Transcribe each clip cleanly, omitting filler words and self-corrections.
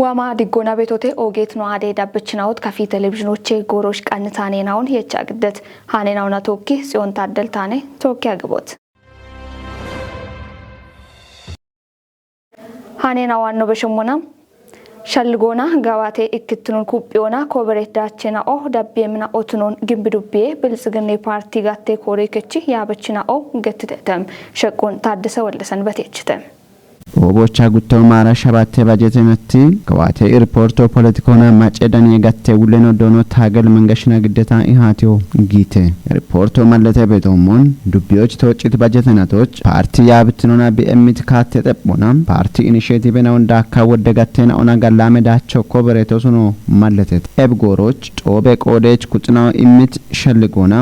ዋማ ዲጎና ቤቶቴ ኦጌት ነው አዴ ዳብችናውት ከፊ ቴሌቪዥኖቼ ጎሮሽ ቀንታኔናውን የቻግደት ሃኔናውና ቶኪ ሲሆን ታደልታኔ ቶኪ አግቦት ሃኔናዋን ነው በሽሙና ሸልጎና ጋዋቴ እክትኑን ኩጵዮና ኮበሬት ዳቸና ኦ ዳቤምና ኦትኖን ግንብዱቤ ብልጽግና ፓርቲ ጋቴ ኮሬከቺ ያበችና ኦ ገትተም ሸቁን ታደሰ ወለሰን በተችተም ቦቦቻ ጉቶ ማራ ሸባቴ ባጀት መቲ ከዋቴ ሪፖርቶ ፖለቲኮና ማጨዳን የጋቴ ውለኖ ዶኖ ታገል መንገሽና ግዴታ ኢሃቲዮ ጊቴ ሪፖርቶ ማለተ ቤቶሞን ዱቢዎች ተወጭት ባጀትናቶች ፓርቲ ያብትኖና ቢኤምት ካቴ ጠቦና ፓርቲ ኢኒሺዬቲቭ ነው እንዳካ ወደጋቴና ኦና ጋላመዳቸው ኮበሬቶ ሱኖ ማለተ ኤብጎሮች ጦቤ ቆዴች ኩጥናው ኢምት ሸልጎና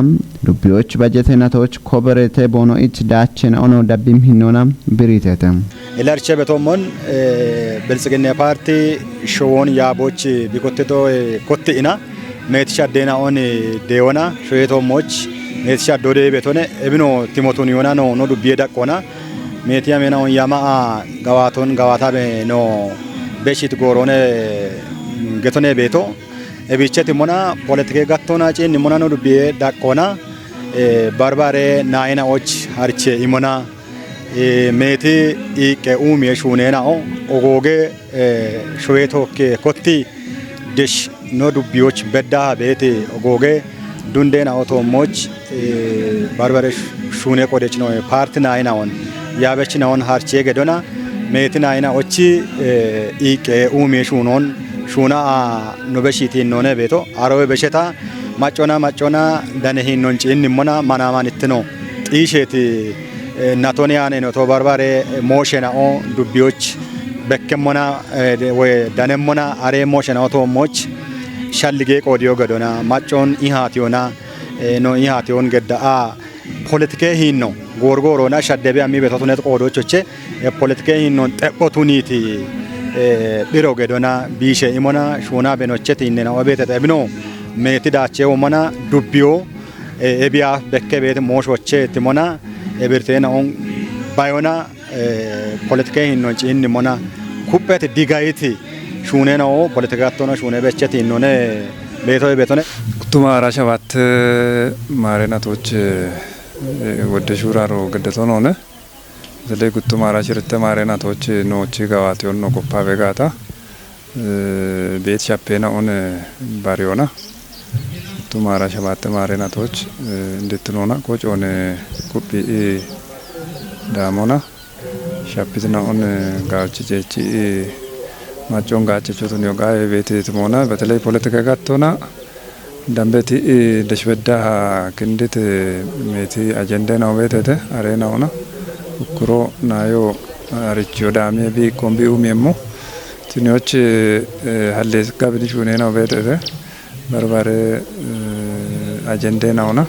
ዱቢዎች ባጀትናቶች ኮበሬቴ ቦኖ ኢት ዳቸና ኦኖ ዳቢም ሂኖና ብሪቴተም ኢላርቼ በቶሞን ብልጽግና ፓርቲ ሾውን ያቦች ቢቆጥቶ ኮቲና ሜትሻ ዴናኦን ዴዮና ሾየቶሞች ሜትሻ ዶዴ ቤቶነ እብኖ ቲሞቶን ዮና ነው ዱቤ ዳቆና ሜቲያ ሜናውን ያማ ጋዋቶን ጋዋታ ነው በሽት ጎሮነ ገቶነ ቤቶ እቢቸት ሞና ፖለቲካ ጋቶና ጪን ሞና ነው ዱቤ ዳቆና ባርባሬ ናይናዎች አርቼ ኢሞና ሜቲ ኢቄኡም የሹኔናኦ ኦጎጌ ሾዌቶኬ ኮቲ ድሽ ኖ ዱቢዎች በዳ ቤቴ ኦጎጌ ዱንዴና ኦቶሞች ባርባሬ ሹኔ ቆደች ነው ፓርቲና አይናውን ያበችናውን ሃርቼ ገዶና ሜቲና አይናዎች ኢቄኡም የሹኖን ሹና ኖበሺቲ ኖነ ቤቶ አሮዌ በሸታ ማጮና ዳነሂን ኖንጪ እንሞና ማናማን ኢትኖ ጢሼቲ ናቶኒያኔ ነው ተባርባሬ ሞሽናኦ ዱቢዎች በከሞና ወይ ዳነሞና አሬ ሞሽናኦ ቶሞች ሻልጌ ቆዲዮ ገዶና ማጮን ኢሃቲዮና ነው ኢሃቲዮን ገዳአ ፖለቲካ ሂን ነው ጎርጎሮና ሻደቢያ የሚበታቱነት ቆዶቾቼ የፖለቲካ ሂን ነው ጠቆቱኒቲ ቢሮ ገዶና ቢሼ ኢሞና ሹና በኖቼት ኢነና ወቤተ ጠብኖ ሜቲዳቼ ወመና ዱቢዮ ኤቢያ በከቤት ሞሾቼ ትሞና ኤብርቴና ኦን ባዮና ፖለቲካ ሂኖ ጪን ሞና ኩበት ዲጋይቲ ሹኔናኦ ፖለቲካቶና ሹኔ በቸት ሂኖነ ቤቶነ ኩቱማ ራሻባት ማሬናቶች ወደ ሹራሮ ገደቶ ነውነ ዘለ ኩቱማ ራሽርተ ማሬናቶች ኖች ጋዋቲዮን ነው ኮፓ በጋታ ቤት ሻፔና ኦን ባሪዮና ቱማራ ሸባት ማሬናቶች እንድትኖና ቆጮን ኩፒ ዳሞና ሻፒትና ኦን ጋርቺቼቺ ማጮን ጋርቺቾቱን ዮጋ ቤት ትሞና በተለይ ፖለቲካ ጋቶና ዳምበቲ ደሽበዳ ክንድት ሜቲ አጀንዳ ነው ቤተተ አሬናውና ኩሮ ናዮ አርቺዮ ዳሜ ቢ ኮምቢኡ ሜሞ ትኒዎች ሀሌስ ጋብዲሽ ነው ቤተተ በርባሬ አጀንዳ ነውና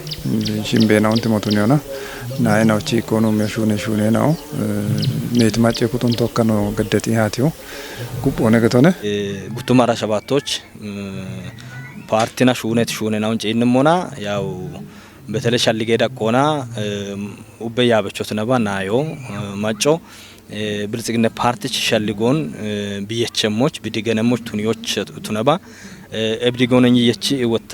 ሽምቤናውን ትሞቱኒዮና ናይናውቺ ኢኮኖሚ ሹኔ ነው ኔት ማጨ ኩቱን ተወከኖ ገደቲ ሃቲዮ ጉቦ ነገቶነ ጉቱማራ ሸባቶች ፓርቲና ሹኔናውን ጪንሞና ያው በተለይ ሻልጌ ዳቆና ኡበያ በቾት ነባ ናዮ ማጮ ብልጽግና ፓርቲ ሻልጎን ቢየቸሞች ቢዲገነሞች ቱኒዎች ቱነባ እብዲጎነኝ የቺ ወታ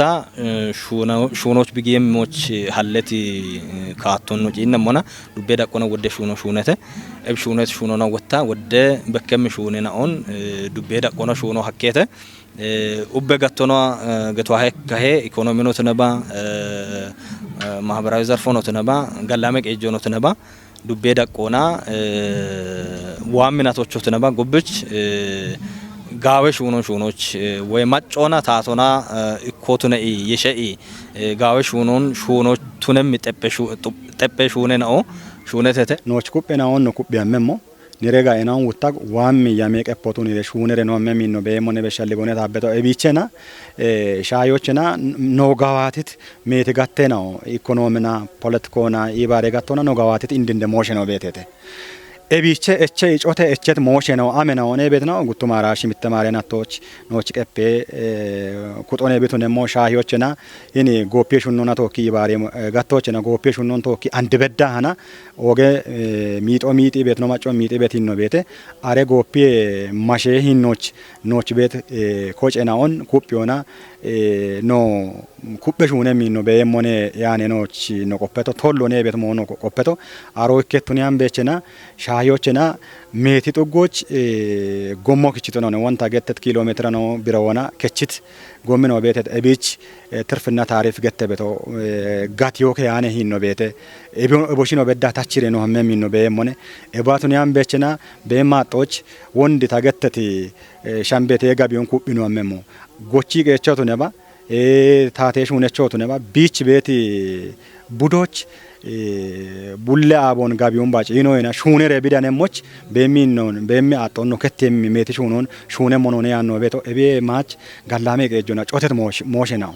ሹኖች ቢጌሞች ሀለቲ ካቶን ነው ጪነሞና ዱቤ ዳቆና ወደ ሹነተ እብ ሹኖና ወታ ወደ በከም ሹኔና ኦን ዱቤ ዳቆና ሹኖ ሀኬተ ኡበ ጋቶና ገቷ ሀከሄ ኢኮኖሚ ነው ተነባ ማህበራዊ ዘርፎ ነው ተነባ ጋላመቅ እጆ ነው ተነባ ዱቤ ዳቆና ዋሚናቶቹ ተነባ ጎብች ጋዌሽ ሹኖች ወይ ማጮና ታቶና ኢኮቱነ የሸኢ ጋዌሽ ሹኖች ቱነም ጠበሽ ሹነናኦ ሹነተተ ኖች ኩጴናውን ነው ኩጴያመሞ ኒሬጋ ኤናውን ወታግ ዋም ያሜቀፖቱን ሹነረ ነው መሚን ነው በየሞነ በሻልጎነ ታበተው እቢቸና ሻዮችና ኖጋዋቲት ሜትጋቴናው ኢኮኖሚና ፖለቲኮና ኢባሬ ጋቶና ኖጋዋቲት እንደ ሞሽን ነው ቤተተ ኤቢቼ እቼ ይጮቴ እቼት ሞሼ ነው አመናው ነ ቤት ነው ጉቱ ማራሽ ምተማሪ ናቶች ኖች ቀፔ ኩጦኔ ቤቱ ነሞ ሻሂዎችና ይኒ ጎፔ ሹኖና ቶኪ ባሬ ጋቶችና ጎፔ ሹኖን ቶኪ አንድ በዳና ኦጌ ሚጦ ሚጢ ቤት ነው ማጮ ሚጢ ቤት ነው ቤት አሬ ጎፔ ማሼ ሂኖች ኖች ቤት ኮጨናውን ኩጵዮና ኖ ኩጵሹነ ሚኖ በየሞኔ ያኔ ኖች ነው ቆpeto ቶሎኔ ቤት ሞኖ ቆpeto አሮ ከቱኒያን ቤቸና ሻዮችና ሜቲ ጥጎች ጎሞ ክችቶ ነው ወንታ ገተት ኪሎ ሜትር ነው ቢሮና ከችት ጎምኖ ቤት እቢች ትርፍና ታሪፍ ገተበቶ ጋቲዮ ከያኔ ሂኖ ቤት እቦሽኖ በዳ ታችሬ ነው ሀመሚ ነው በየሞኔ እባቱኒያን ቤቸና በማጦች ወንድ ታገተት ሻምቤቴ ጋቢዮን ኩጵኖ አመሞ ጎቺ ገቸቱ ነባ ታቴሽ ሁነቾቱ ነባ ቢች ቤት ቡዶች ቡለ አቦን ጋቢዮን ባጭ ይኖይና ሹኔ ረቢዳነሞች በሚኖን በሚ አጦን ነው ከተም ሜትሽ ሆኖን ሹኔ ሞኖኔ ያኖ ቤቶ እቤ ማች ጋላሜ ገጆና ጮተት ሞሽ ነው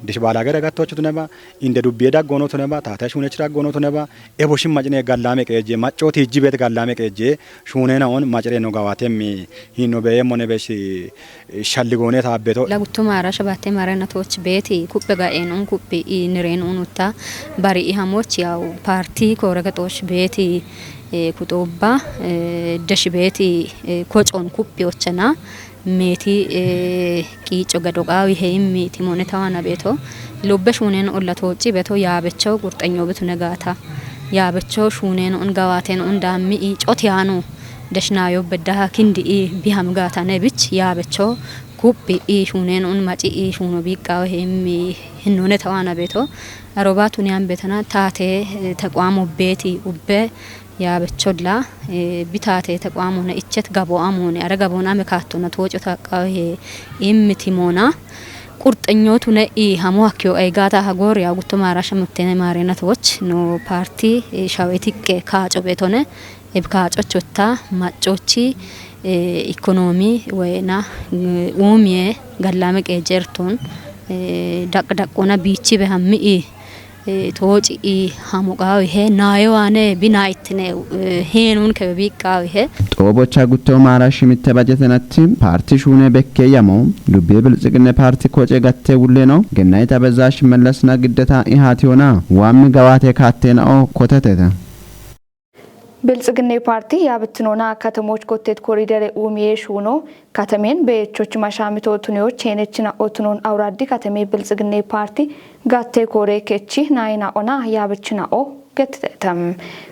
ዲሽ ባላገረ ጋቶቹ ነባ እንደ ዱቤ ዳጎኖ ተነባ ታታሽ ሁነች ዳጎኖ ተነባ ኤቦሽም ማጭኔ ጋላሜ ቀጄ ማጮት እጂ ቤት ጋላሜ ቀጄ ሹኔ ናውን ማጭሬ ነው ጋዋቴም ሂኖ በየሞኔ በሽ ሻልጎኔ ታበቶ ለጉቱ ማራ ሸባቴ ማራናቶች ቤት ኩበ ጋኤኖን ኩበ ንሬኖን ወታ ባሪ ኢሃሞች ያው ፓርቲ ኮረገጦች ቤት ኩጦባ ደሽ ቤት ኮጮን ኩጵዮችና ሜቲ ቂጮ ገዶቃዊ ሄም ሜቲ ሞኔታዋና ቤቶ ሎበሽ ሆነን ኦላቶጪ ቤቶ ያበቸው ቁርጠኞ ቤቱ ነጋታ ያበቸው ሹኔን እንጋዋቴን እንዳሚ ጮቲያኑ ደሽናዮ በዳሃ ክንዲ ቢሃም ጋታ ነብች ያበቸው ኩፕ ሹኔን ማጪ ሹኖ ቢቃው ሄም ሆነታዋና ቤቶ አሮባቱን ያን ቤተና ታቴ ተቋሙ ቤቲ ኡበ ያበቾላ ቢታቴ ተቋሙና እቸት ጋቦአሙን አረጋቦና መካቶና ተወጮ ታቃው ኢምቲሞና ቁርጠኞቱ ነኢ ሀሞአኪዮ አይጋታ ሀጎር ያጉቶ ማራሽ መብተነ ማሬናቶች ኖ ፓርቲ ሻዌቲክ ካጮ ቤቶነ ኤብካጮቾታ ማጮቺ ኢኮኖሚ ወይና ኡሚየ ጋላመ ቀጀርቶን ዳቅዳቆና ቢቺ በሃምኢ ተወጪ ሀሞቃው ይሄ ናዮዋነ ቢናይትነ ሄኑን ከቢቃው ይሄ ጦቦቻ ጉቶ ማራሽ ምተባጀተናት ፓርቲ ሹነ በከያሞ ዱቤ ብልጽግና ፓርቲ ኮጨ ጋቴ ውሌ ነው ገናይ ተበዛሽ መለስና ግደታ ኢሃቲዮና ዋም ጋዋቴ ካቴናኦ ኮተተተ ብልጽግና ፓርቲ ያብትኖና ከተሞች ኮቴት ኮሪደር ኡሚዬ ሹኖ ከተሜን በየቾች ማሻሚቶ ቱኒዎች ሄነችና ኦቱኖን አውራዲ ከተሜ ብልጽግና ፓርቲ ጋቴ ኮሬ ከቺ ናይና ኦና ያብችና ኦ ገተተም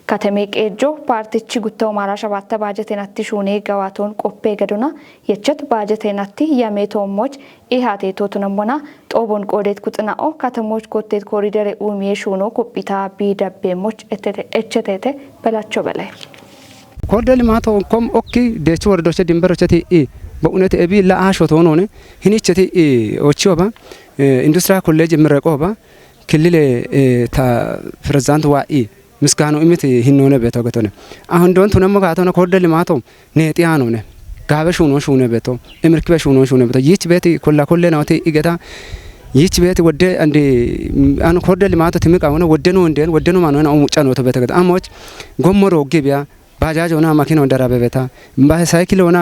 ከተሜ ቀጆ ፓርቲቺ ጉተው ማራሻ ባተ ባጀቴናቲ ሹኔ ጋዋቶን ቆፔ ገዶና የቸት ባጀቴናቲ ያሜቶሞች ኢሃቴ ቶቱነሞና ጦቦን ቆዴት ኩጥናኦ ከተሞች ኮቴት ኮሪደር ኡሚዬ ሹኖ ኮፒታ ቢደበሞች እቸቴቴ በላቸው በላይ ኮሪደር ልማቶ ኮም ኦኪ ደቹ ወርዶች ድንበሮች በእውነት እቢ ለአሾ ቶኖነ ህኒቸቲ ኦቺዮባ ኢንዱስትሪ ኮሌጅ ምረቆባ ክልል ታ ፕሬዝዳንት ዋኢ ምስጋናው እምት ሂኖነ ቤቶ ገቶነ አሁን ዶንቱ ነሞ ጋቶነ ኮሪደር ልማቶ ነጢያኖ ነ ጋበሽ ሆኖ ሹነ ቤቶ እምርክበሽ ሆኖ ሹነ ቤቶ ይች ቤት ኮላ ናውቴ ይገታ ይች ቤት ወደ አንዴ አን ኮሪደር ልማቶ ትምቃ ሆነ ወደኑ ማነው ነው ሙጫ ነው ተበተ ገታ አሞች ጎሞሮ ገቢያ ባጃጅ ሆና ማኪና ወንደራበበታ ሳይክል ሆና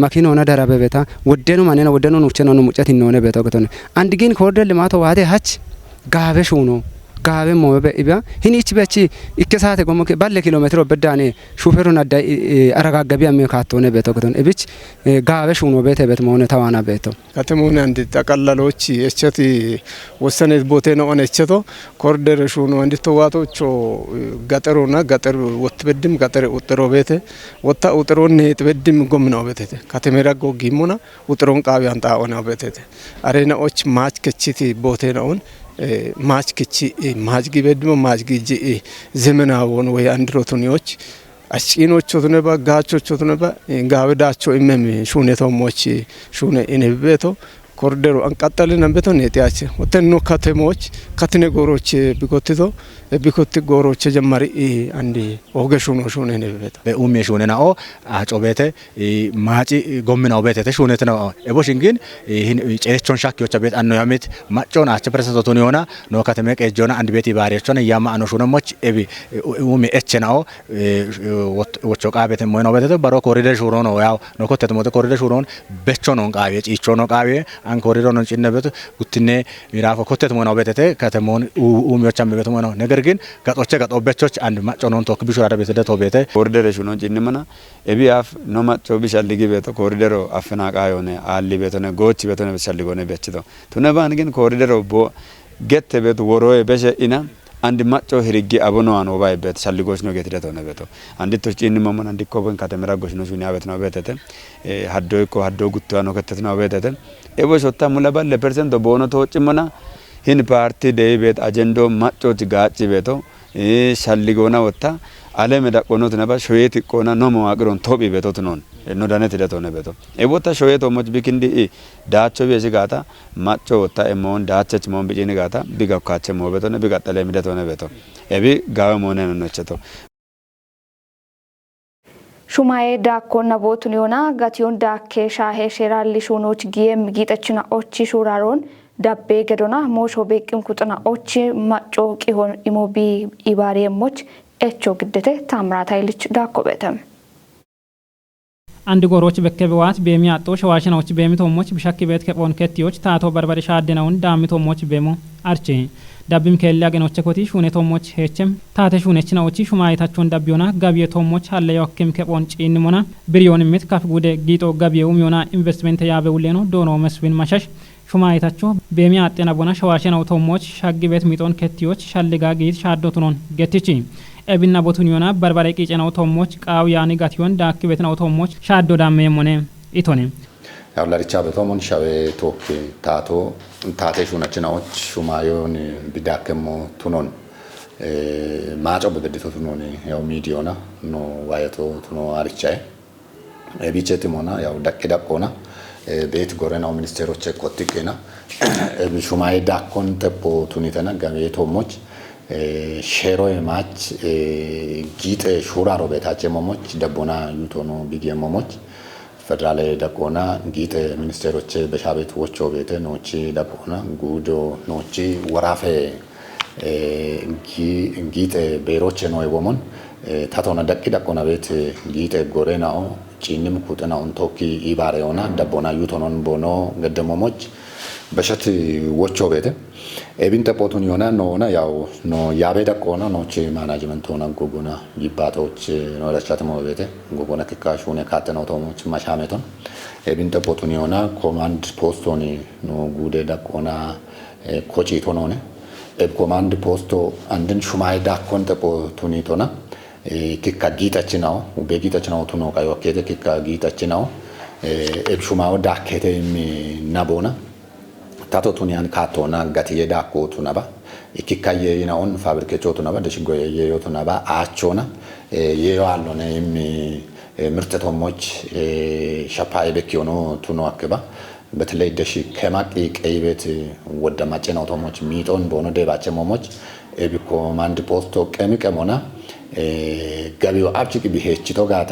ማኪና ሆና ደራበበታ ወደኑ ማነው ወደኑ ነው ቸነው ሙጫት ሂኖነ ቤቶ ገቶነ አንድ ግን ኮሪደር ልማቶ ዋቴ ሀች ጋበሽ ሆኖ ጋበ ሞበ ኢባ ህኒች በቺ ኢከሳተ ጎሞ ባለ ኪሎ ሜትር በዳኔ ሹፌሩን አዳ አረጋጋቢ አመካቶነ ቤቶ ገቶነ እብች ጋበሽ ሆኖ ቤተ ቤት መሆነ ታዋና ቤቶ ከተሞን አንድ ተቀላሎች እቸቲ ወሰነ ቦቴ ነው እቸቶ ኮሪደር ሹኖ አንድ ተዋቶቾ ገጠሩና ገጠሩ ወትበድም ገጠር ውጥሮ ቤተ ወታ ውጥሮን ተበድም ጎምናው ቤተ ከተሜራ ጎጊሞና ውጥሮን ቃቢ አንጣውና ቤተ አሬናዎች ማች ከቺቲ ቦቴ ነውን ማች ክቺ ማች ግበድሞ ማች ግጂ ዘመናውን ወይ አንድሮቶኒዎች አሽኖቹ ተነባ ጋቾቹ ተነባ ጋብዳቸው እመም ሹኔቶሞች ሹኔ ኢንቤቶ ኮሪደሩ አንቀጠልን አንበቶን የቲያች ወተን ነው ከተሞች ከትነ ጎሮች ቢኮትቶ ቢኮት ጎሮች ጀማሪ አንዲ ኦገሹ ነው ሹነ ነው ቤት በኡሜ ሹነ ነው አጮቤተ ማጪ ጎምናው ቤተ ተሹነት ነው ኤቦሽን ግን ይህን ጨቾን ሻኪዎች ቤት አኖ ያሜት ማጮን አቸ ፕሬሰንቶን ይሆና ነው ከተማ ቀጆና አንድ ቤት ይባሪያቸውን ያማ አኖ ሹነሞች ኤቢ ኡሜ ኤችናው ወቾ ቃቤተ ሞይናው ቤተ ባሮ ኮሪደር ሹሮ ነው ያው ነው ኮተት ሞተ ኮሪደር ሹሮን በቾ ነው ቃቤ ጪቾ ነው ቃቤ አን ኮሪደር ነው ጭነበት ጉትኔ ሚራፎ ኮተት ሞናው ቤተ ከተሞን ኡሜዎች አም ቤተ ሞናው ነገር ግን ጋጦቸ ጋጦበቾች አንድ ማጮ ነው ቶክ ቢሹ አዳ ቤተ ደቶ ቤተ ኮሪደር ሹኖ ጭንመና ኤቢአፍ ነው ማጮ ቢሻልጊ ቤተ ኮሪደር አፈናቃ የሆነ አሊ ቤተ ነው ጎች ቤተ ነው ቢሻልጎ ነው በችቶ ቱነባን ግን ኮሪደር ቦ ገተ ቤት ወሮይ በሸ ኢና አንድ ማጮ ህርጊ አቦኖ ነው ባይበት ሻልጎች ነው ገት ደቶ ነው ቤቶ አንድ ቶች ጭንመመን አንድ ኮበን ከተመራ ጎሽ ነው ሹኒ አበት ነው ቤተተ ሀዶ እኮ ሀዶ ጉቷ ነው ከተት ነው ቤተተ ኤቦሾታ ሙለባል ለፐርሰንት ቦኖ ተወጭመና hin parti de bet agendo macho tigachi beto shalligona wotta ale medaqonot naba shoyet ikona no mawagron tobi beto tunon no danet deto ne beto e botta shoyet omoj bikindi dacho besi gata macho wotta emon dachech mon bijini gata biga kache mo beto ne biga tale medeto ne beto ebi gawe mone no cheto ሹማዬ ዳኮና ቦቱን ዮና ጋቲዮን ዳኬ ሻሄ ሼራሊ ሹኖች ጊየም ጊጠችና ኦቺ ሹራሮን ዳቤ ገዶና ሞሾ ቤቅም ኩጥና ኦቺ ማጮ ቂሆን ኢሞቢ ኢባሪየሞች ኤቾ ግደተ ታምራት ኃይልች ዳኮበተም አንድ ጎሮች በከበዋት በሚያጦ ሸዋሽናዎች በሚቶሞች ብሻክ ቤት ከቦን ከቲዎች ታቶ በርበሬ ሻደናውን ዳሚቶሞች በሞ አርቼ ዳብም ከለ ያገኖች ኮቲ ሹኔቶሞች ሄቸም ታተ ሹኔችናዎች ሹማይታቸውን ዳቢዮና ጋቢየቶሞች አለ ያወከም ከቦን ጪንሞና ብሪዮን ምት ካፍ ጉደ ጊጦ ጋቢየው ሚዮና ኢንቨስትመንት ያበውሌኖ ዶኖ መስዊን ማሻሽ ሹማይታቸው በሚያጤና ቦና ሸዋሽናው ቶሞች ሻግ ቤት ሚጦን ከቲዎች ሻልጋ ጊት ሻዶቱኖን ገትቺ ኤቢና ቦቱን ዮና በርበሬ ቂጨናው ቶሞች ቃው ያኒ ጋቲዮን ዳክ ቤትናው ቶሞች ሻዶ ዳመየሞኔ ኢቶኔ ያው ለሪቻ በቶሞን ሻቤ ቶክ ታቶ ታቴሹ ነችናዎች ሹማዮን ቢዳከሞ ቱኖን ማጮ በደድቶ ቱኖን ያው ሚዲዮና ኖ ዋየቶ ቱኖ አርቻይ ኤቢቸትሞና ያው ዳቅዳቆና ቤት ጎረናው ሚኒስቴሮች ኮትቄና ሹማይ ዳኮን ተፖ ቱኒተና ጋሜቶሞች ሼሮይ ማች ጊጤ ሹራሮ ቤታቸ ሞሞች ደቦና ዩቶኖ ቢጌ ሞሞች ፌደራል ደቆና ጊጤ ሚኒስቴሮች በሻቤት ወቾ ቤተ ኖቺ ደቆና ጉዶ ኖቺ ወራፌ ጊጤ ቤሮች ነው የቦሞን ታቶና ደቆና ቤት ጊጤ ጎረናው ጪንም ኩጥናውን ቶኪ ኢባሬውና ደቦና ዩቶኖን ቦኖ ገደሞሞች በሸት ወቾ ቤተ ኤቢን ተፖቱን ዮና ኖና ያው ኖ ያቤዳ ቆና ኖቺ ማናጅመንት ሆና ጎጎና ይባቶች ነው ለቻተሞ ቤተ ጎጎና ከካሹነ ካተነው ቶሞች ማሻሜቶን ኤቢን ተፖቱን ዮና ኮማንድ ፖስቶኒ ኖ ጉዴ ዳቆና ኮቺ ቶኖነ ኤብ ኮማንድ ፖስቶ አንድን ሹማይ ዳኮን ተፖቱኒ ቶና ኪካ ጊታችናው በጊታችናው ቱኖ ካዮ ከተ ኪካ ጊታችናው ኤብ ሹማው ዳከተ ናቦና ታቶ ቱኒያን ካቶና ጋቲየ ዳኮ ቱናባ ኢኪካየ ይናውን ፋብሪኬቾ ቱናባ ደሽጎየ የዮ ቱናባ አቾና የዋሎነ ምርተቶሞች ሻፓይ በኪዮኖ ቱኖ አከባ በተለይ ደሽ ከማቂ ቀይቤት ወደ ማጨናው ቶሞች ሚጦን ቦኖ ደባቸ ሞሞች ኤቢ ኮማንድ ፖስቶ ቀሚቀሞና ጋቢው አብቺ ቢሄችቶ ጋታ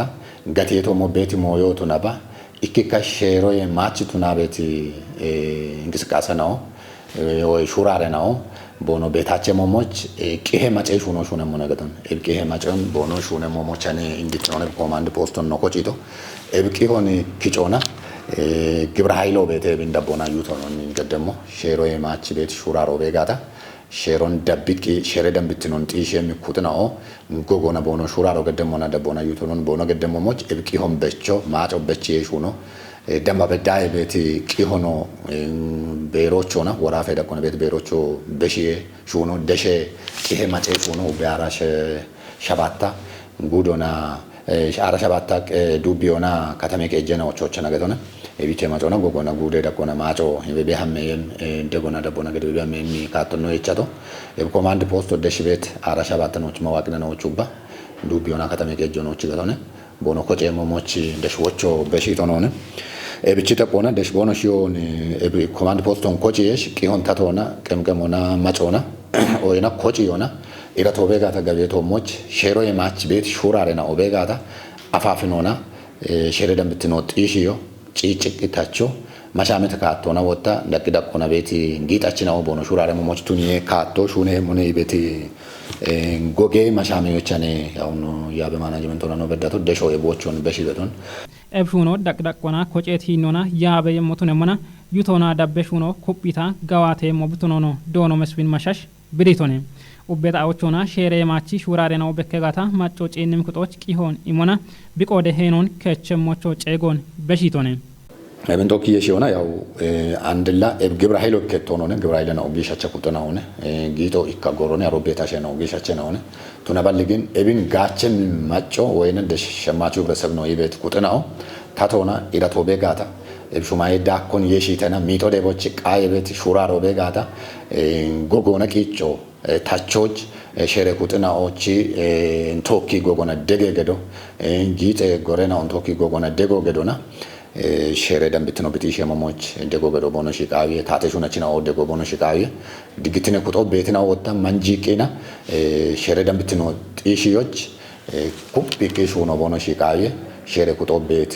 ጋቲየቶ ሞቤቲ ሞዮ ቱናባ ኢኪካ ሼሮ የማች ቱናቤት እንቅስቃሴ ነው ወይ ሹራሬ ነው ቦኖ ቤታቸ ሞሞች ቂሄ ማጨ ሹኖ ሹነ ሞነገተን ኤብቂሄ ማጨም ቦኖ ሹነ ሞሞቻኔ እንግጭ ነው ኮማንድ ፖስቶን ነው ኮጪቶ ኤብቂ ሆነ ኪጮና ግብረ ኃይሎ ቤት እንደቦና ዩቶን እንገደሞ ሼሮ የማች ቤት ሹራሮ ቤጋታ ሼሮን ደብቂ ሼሬ ደምብትኖን ጢሽ የሚኩጥናው ጎጎና ቦኖ ሹራሮ ገደሞና ደቦና ዩቶን ቦኖ ገደሞሞች ኤብቂ ሆን በቾ ማጮ በቺ ሹኖ ደማ በዳይ ቤት ቂሆኖ ቤሮቾና ወራፌ ደቆነ ቤት ቤሮቾ በሺ ሹኖ ደሼ ቂሄ ማጨ ሹኖ ቢያራሽ ሸባታ ጉዶና ሻራ ሸባታ ዱቢዮና ከተሜ ከጀና ወቾች ነገቶና ኤቢቼ ማጮና ጎጎና ጉዴ ደቆና ማጮ የበቢያመም ደጎና ደቦና ገደ በቢያመም ካቶኖ የቻቶ የኮማንድ ፖስት ደሽ ቤት አራ ሸባታኖች መዋቅነ ነው ቹባ ዱቢዮና ከተሜ ከጀኖች ገቶና ቦኖ ኮጬ ሞሞች ደሽዎቾ በሺቶ ነውነ ebichi tapona dashbono shion ebi command post on coaches qihon tatona qemqemona macona oyna coach yona ira tobegata gabeto moch shero e match bet shurarena obegata afafinona shere dambitino tishiyo ciicikitacho mashameta kaatona wota dakidakona beti ngitachina obono shurare moch tunye kaato shune mone beti goge mashamiyochane yauno yabe management ono bedato desho ebochon beshibeton ebshuno dakdakona koceet hinona yabe yemotunemona yutona dabbeshuno kubbita gawate mobutunono dono meswin mashash biditone ubbeta awchona shere machi shurare na obekkegata macho cenim kutoch qihon imona biqode henon kechmocho cegon beshitone eben doki yeshona yaw andilla gebra haylo kettonone gebra haylo na ogishacha kutona one gito ikagorone arobeta shena ogishacha na one tunaballigin ebin gachen macho wayne de shamachu besabno ibet kutonao tatona ira tobegata ebshumaye dakon yeshitana mito deboch qayebet shuraro begata gogona kicho ታቾች ሸረ ቁጥናዎች እንቶኪ ጎጎና ደገገዶ እንጂት ጎረና እንቶኪ ጎጎና ደጎገዶና ሸረ ደምብትኖ ብቲሽ የመሞች ደጎገዶ ቦኖ ሽቃዊ ታተሹናችና ወደጎ ቦኖ ሽቃዊ ድግትነ ቁጦ ቤትና ወጣ ማንጂቄና ሸረ ደምብትኖ ጢሽዮች ኩፕቂሽ ሆኖ ቦኖ ሽቃዊ ሸረ ቁጦ ቤት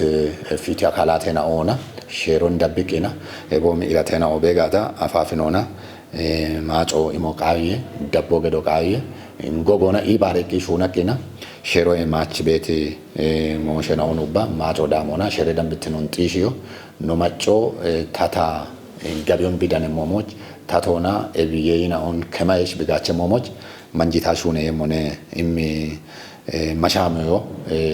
ፊት አካላቴና ኦና ሸሮን ደብቂና ኤቦም ኢላቴና ኦቤጋታ አፋፊኖና macho imokaye dabbo gedo kaye ngogona ibare ki shunakina shero e match beti moshena onuba macho damona shere dambitnon tishiyo no macho tata gabion bidane momoch tatona ebiyena on kemayesh bigache momoch manjita shune mone immi mashamyo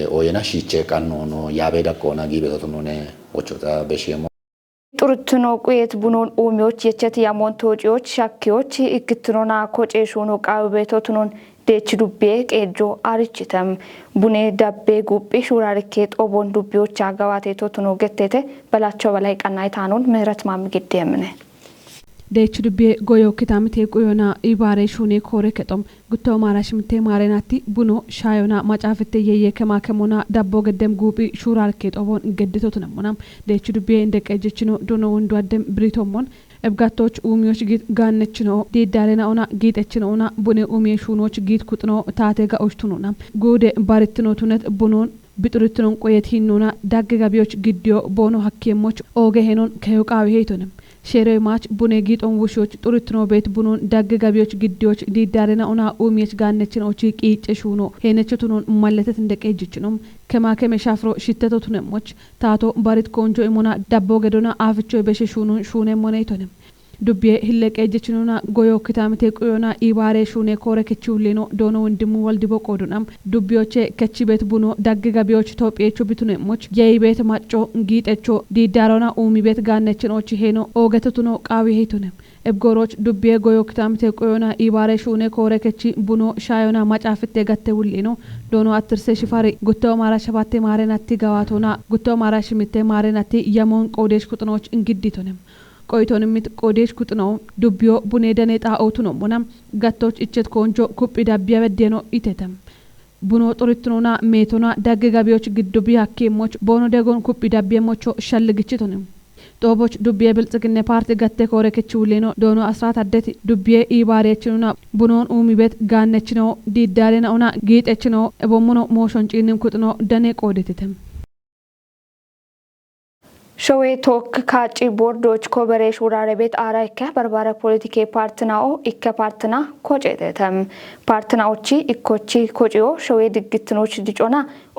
oyena shiche kanno yabeda kona gibetono ne ochota beshiyemo ጥሩትኖ ቁየት ቡኖን ኡሚዎች የቸት ያሞንቶጪዎች ሻኪዎች ኢክትሮና ኮጬሹኑ ቃውቤቶቱኑን ዴች ዱቤ ቄጆ አርችተም ቡኔ ዳቤ ጉጲ ሹራርኬ ጦቦን ዱቤዎች አጋዋቴቶቱኑ ገቴቴ በላቸው በላይ ቀናይታኑን ምህረት ማምግዴ የምነ ዴች ዱቤ ጎዮ ኪታምቴ ቁዮና ኢባሬ ሹኔ ኮሬ ከጦም ጉቶ ማራሽምቴ ማሬናቲ ቡኖ ሻዮና ማጫፍቴ የየ ከማከሞና ዳቦ ገደም ጉቢ ሹራርኬ ጦቦን ገድቶት ነሞናም ዴች ዱቤ እንደቀጀችኖ ዶኖ ወንዱ አደም ብሪቶሞን እብጋቶች ኡሚዎች ጊት ጋነችኖ ዲዳሬና ኦና ጊጠችኖና ቡኔ ኡሚ ሹኖች ጊት ኩጥኖ ታቴጋ ኦሽቱኖና ጉዴ ባርትኖቱነት ቡኖን ቢጥሩትኖን ቆየት ሂኖና ዳገጋቢዎች ግዲዮ ቦኖ ሐኪሞች ኦገ ሄኖን ከዮቃዊ ሄቶንም ሼሬ ማች ቡኔ ጊጦን ውሾች ጥሩትኖ ቤት ቡኖን ዳገጋቢዎች ግዲዎች ዲዳሬና ኦና ኡሚዎች ጋነችን ኦቺ ቂጭሹኖ ሄነችቱኖን ማለተት እንደቀጅችኖም ከማከመ ሻፍሮ ሽተቶቱነሞች ታቶ ባሪት ኮንጆ ኢሞና ዳቦ ገዶና አፍቾ በሸሹኑን ሹኔ ሞኔቶንም ዱቤ ህለቀ ጀችኑና ጎዮ ክታምቴ ቁዮና ኢባሬ ሹኔ ኮረ ከቺውሌኖ ዶኖ ወንድሙ ወልዲቦ ቆዱናም ዱቢዮቼ ከቺ ቤት ቡኖ ዳገጋቢዎች ቶጴቾ ቢቱነሞች የይቤት ማጮ ጊጠቾ ዲዳሮና ኡሚ ቤት ጋነችኖች ሄኖ ኦገተቱኖ ቃዊ ሄቱነ እብጎሮች ዱቤ ጎዮ ክታምቴ ቁዮና ኢባሬ ሹኔ ኮረ ከቺ ቡኖ ሻዮና ማጫፍቴ ገተውሌኖ ዶኖ አትርሴ ሽፋሪ ጉቶ ማራ ሸባቴ ማረናቲ ጋዋቶና ጉቶ ማራ ሽምቴ ማረናቲ የሞን ቆዴሽ ቁጥኖች እንግዲቶንም ቆይቶንሚት ቆዴሽ ኩጥኖ ዱቢዮ ቡኔ ደኔ ጣኦቱ ነው ሞናም ጋቶች እቸት ኮንጆ ኩጲ ዳቢያ በደኖ ኢቴተም ቡኖ ጥሩትኖና ሜቶና ዳገጋቢዎች ግዱቢ ሐኪሞች ቦኖ ደጎን ኩጲ ዳቢያሞቾ ሸልግችቶንም ጦቦች ዱቢየ ብልጽግና ፓርቲ ገቴ ኮረከችውሌኖ ዶኖ አስራት አደት ዱቢየ ኢባሪያችኑና ቡኖን ኡሚ ቤት ጋነችኖ ዲዳሬና ኦና ጌጠችኖ እቦሙኖ ሞሾን ጪንም ኩጥኖ ደኔ ቆዴትተም ሾዌ ቶክ ካጪ ቦርዶች ኮበሬሽ ውራሬ ቤት አራይከ በርባረ ፖለቲኬ ፓርትናኦ ኢከ ፓርትና ኮጨተም ፓርትናዎቺ ኢኮቺ ኮጪዮ ሾዌ ድግትኖች ድጮና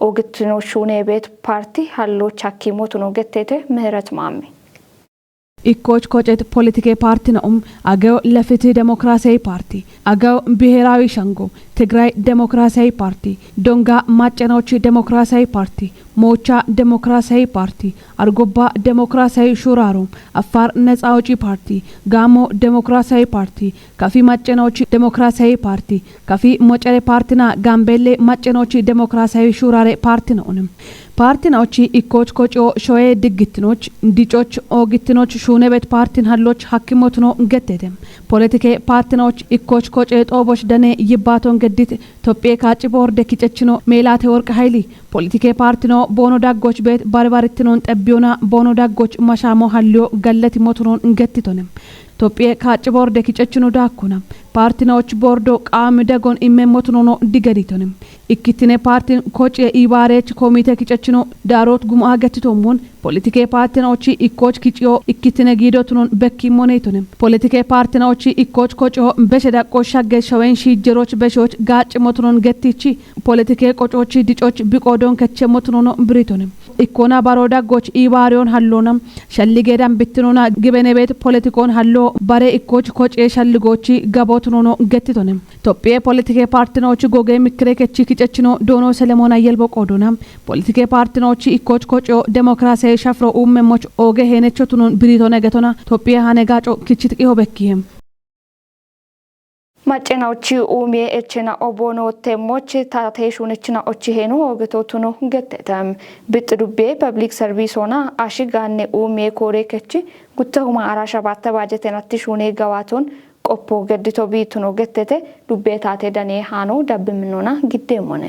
ኦግትኖች ሹኔ ቤት ፓርቲ ሃሎች ሐኪሞቱ ነው ገቴተ ምህረት ማሚ ኢኮች ኮጨት ፖለቲኬ ፓርቲ ነው አገው ለፍትህ ዴሞክራሲያዊ ፓርቲ አገው ብሔራዊ ሸንጎ ትግራይ ዴሞክራሲያዊ ፓርቲ ዶንጋ ማጨናዎች ዴሞክራሲያዊ ፓርቲ ሞቻ ዴሞክራሲያዊ ፓርቲ አርጎባ ዴሞክራሲያዊ ሹራሮ አፋር ነጻ አውጪ ፓርቲ ጋሞ ዴሞክራሲያዊ ፓርቲ ካፊ ማጨናዎች ዴሞክራሲያዊ ፓርቲ ካፊ ሞጨሬ ፓርቲና ጋምቤሌ ማጨናዎች ዴሞክራሲያዊ ሹራሬ ፓርቲ ነውንም ፓርቲናዎች ኢኮች ኮጮ ሾዬ ድግትኖች እንዲጮች ኦግትኖች ሹኔ ቤት ፓርቲን ሀሎች ሐኪሞት ነው ገተደም ፖለቲኬ ፓርቲናዎች ኢኮች ኮጮ ጦቦች ደኔ ይባቶን ገዲት ኢትዮጵያ ካጭ ቦርደ ኪጨችኖ ሜላቴ ወርቅ ኃይሊ ፖለቲኬ ፓርቲኖ ቦኖ ዳጎች ቤት ባርባሪትኖን ጠቢዮና ቦኖ ዳጎች ማሻሞ ሀልዮ ገለት ሞትኖን እንገትቶንም ኢትዮጵያ ካጭ ቦርደ ኪጨችኖ ዳኩና ፓርቲኖች ቦርዶ ቃም ደጎን ኢሜሞትኖ ዲገዲቶንም ኢክቲኔ ፓርቲን ኮጭ ኢባሬች ኮሚቴ ኪጨችኖ ዳሮት ጉማ ገትቶሙን ፖለቲኬ ፓርቲኖች ኢኮች ኪጭዮ ኢክቲኔ ጊዶትኖን በኪሞኔቶንም ፖለቲኬ ፓርቲኖች ኢኮች ኮጭዮ በሸዳቆ ሻገ ሸወን ሺጀሮች በሾች ጋጭ ሞትኖን ገቲቺ ፖለቲኬ ቆጮች ዲጮች ቢቆዶን ከቸሞትኖ ብሪቶንም ኢኮና ባሮዳጎች ኢባሪዮን ሀሎናም ሸልጌዳን ብትኖና ግበኔ ቤት ፖለቲኮን ሀሎ ባሬ ኢኮች ኮጭ ሸልጎች ገቦትኖ ገትቶንም ኢትዮጵያ ፖለቲኬ ፓርቲኖች ጎጌ ምክሬከቺ ኪጨችኖ ዶኖ ሰለሞን አየልቦ ቆዶናም ፖለቲኬ ፓርቲኖች ኢኮች ኮጭዮ ዴሞክራሲያዊ ሸፍሮ ኡመሞች ኦጌ ሄነቾቱኖን ብሪቶ ነገቶና ኢትዮጵያ ሀነጋጮ ኪችጥቂዮ በኪየም ማጨናዎች ኡሜ እችና ኦቦኖ ተሞች ታቴሹንችና ኦቺ ሄኑ ኦገቶቱኖ ገተተም ብጥዱቤ ፐብሊክ ሰርቪስ ሆና አሽጋኔ ኡሜ ኮሬከቺ ጉተሁማ አራሻ ባተባጀተናት ሹኔ ገዋቶን ቆፖ ገድቶ ቢቱኖ ገተተ ዱቤ ታቴ ዳኔ ሃኖ ዳብምኖና ግዴሞነ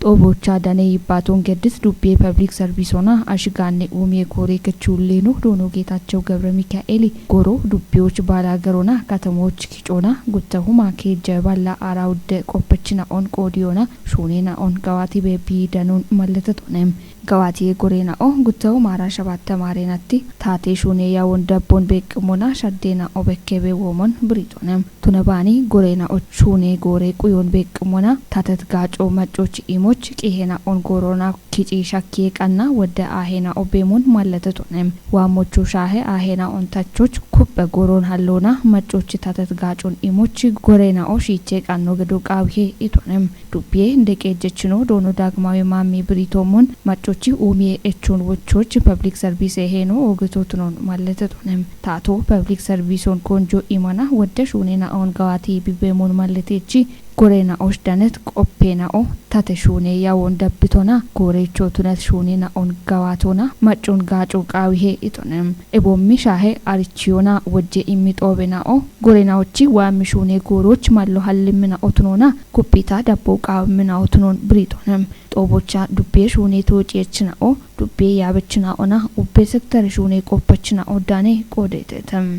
ጦቦቻ ዳኔ ይባቶን ገድስ ዱቤ ፐብሊክ ሰርቪስ ሆና አሽጋኔ ኡሜ ኮሬ ከቹሌኑ ዶኖ ጌታቸው ገብረ ሚካኤል ጎሮ ዱቤዎች ባላገሮና ከተሞች ኪጮና ጉተሁማ ከጀ ባላ አራውደ ቆपችና ኦን ቆዲዮና ሹኔና ኦን ጋዋቲ ቤቢ ዳኑን መለተቶነም ጋዋቲ ጎሬና ኦ ጉተው ማራ ሸባት ተማሪናቲ ታቴ ሹኔ ያውን ደቦን በቅሞና ሸዴና ኦበከቤ ወሞን ብሪቶነም ቱነባኒ ጎሬና ኦ ሹኔ ጎሬ ቁዮን በቅሞና ታተት ጋጮ መጮች ኢሞች ቂሄና ኦን ጎሮና ኪጪ ሻኪ ቀና ወደ አሄና ኦቤሞን ማለተቶነም ዋሞቹ ሻሄ አሄና ኦን ታቾች ኩበ ጎሮን ሀሎና መጮች ታተት ጋጮን ኢሞች ጎሬና ኦ ሺቼ ቀኖ ገዶ ቃብሄ ኢቶነም ዱቤ እንደቀጀችኖ ዶኖ ዳግማዊ ማሚ ብሪቶሞን መጮች ኡሜ እቹን ወቾች ፐብሊክ ሰርቪስ ሄኖ ኦገቶቱኖን ማለተቶነም ታቶ ፐብሊክ ሰርቪሶን ኮንጆ ኢማና ወደ ሹኔና ኦን ጋዋቲ ቢቤሞን ማለቴቺ ጎሬና ኦሽዳነት ቆፔና ኦ ታተሹኔ ያውን ደብቶና ጎሬቾ ቱነት ሹኔና ኦን ጋዋቶና መጩን ጋጮ ቃዊሄ ኢቶነም ኤቦሚ ሻሄ አርቺዮና ወጀ ኢሚጦቤና ኦ ጎሬናዎቺ ዋሚ ሹኔ ጎሮች ማሎ ሀልምና ኦቱኖና ኩፒታ ዳቦ ቃምና ኦቱኖን ብሪቶነም ጦቦቻ ዱቤ ሹኔ ተወጪችና ኦ ዱቤ ያበችና ኦና ኡቤ ሴክተር ሹኔ ቆपችና ኦዳኔ ቆዴተም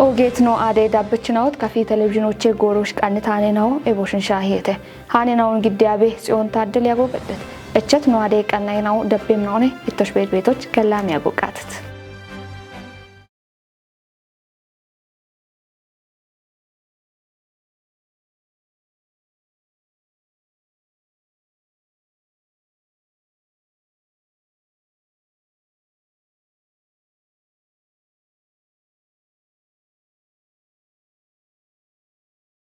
ኦጌት ነው አዴ ዳብችናውት ከፊ ቴሌቪዥኖቼ ጎሮሽ ቀንታኔ ነው ኤቦሽን ሻሂቴ ሃኔናውን ግዲያቤ ጽዮን ታደል ያጎበደት እቸት ነው አዴ ቀናይ ነው ደብም ነው እቶሽ ቤቶች ከላም ያጎቃትት